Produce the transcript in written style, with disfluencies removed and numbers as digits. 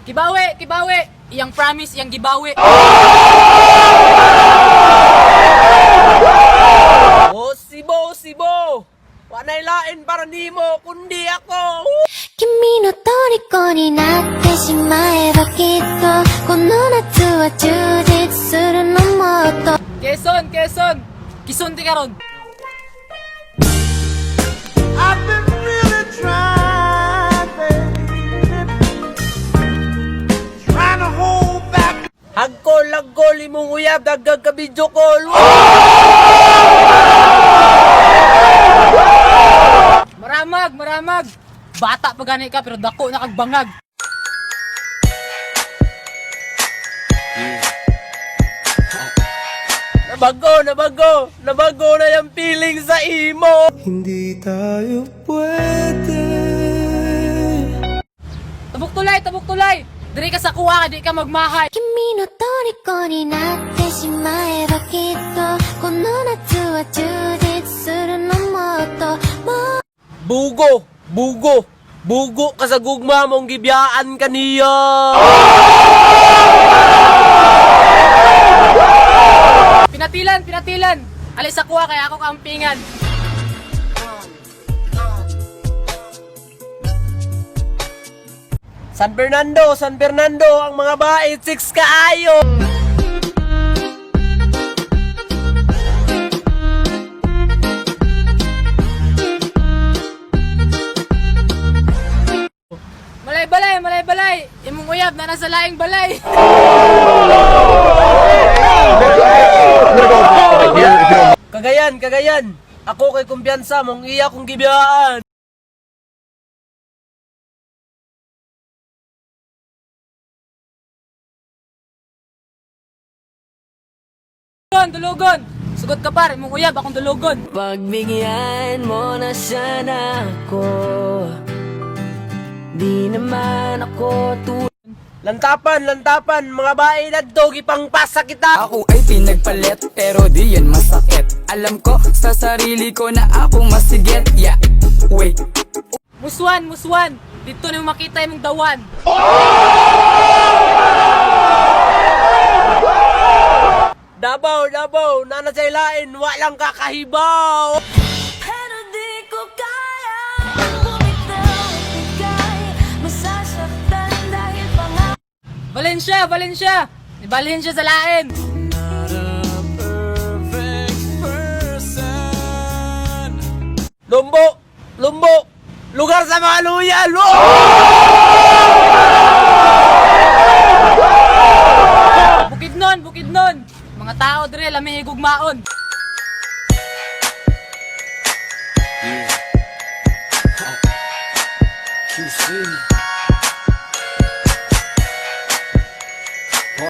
Kibawi, kibawi. Iyang promise, iyang gibawi. Oh, Sibo, Sibo! Wanay lain para nimo, kundi ako! 君の虜になってしまえばきっとこの夏は充実するのもっと Quezon, Quezon. Quezon di karon. I've been really trying, baby. Trying to hold back. Hagkol, laggol, imong uyab, daggag ka video call. Maramag, maramag. Bata pa gani ka pero dako na kag bangag. Nabago na yung feeling sa imo. Hindi tayo pwede. Tabok tulay, tabok tulay. Diri ka sa kuha, di ka magmahay. 君の虜になってしまえばきっとこの夏は充実するのもっともっ Bugo ka sa gugma mong gibiyaan kaniya. Pinatilan. Alis sa kuha kaya ako kampingan. San Fernando, ang mga bait, 6 kaayo. Malay. Imong uyab na nasa laing balay. Kagayan. Ako kay kumpiyansa mong iya kong gibiyaan. Dulugon. Sugot ka par, imong uyab akong dulugon. Pagbigyan mo na sana ako. Di naman ako Lantapan, mga bae na dogi pang pasa kita. Ako ay pinagpalit pero di yan masakit. Alam ko sa sarili ko na ako masigit. Yeah, wait. Muswan. Dito na makita imong dawan. Dabaw, nanasay lain, walang kakahibaw. Pero di ko kaya bumitaw bigay masasaktan dahil pangako Valencia. Ibalhin siya sa lain. Lumbo, lugar sa mga luyan. Bukidnon. Mga tao dire lami higugmaon. QC.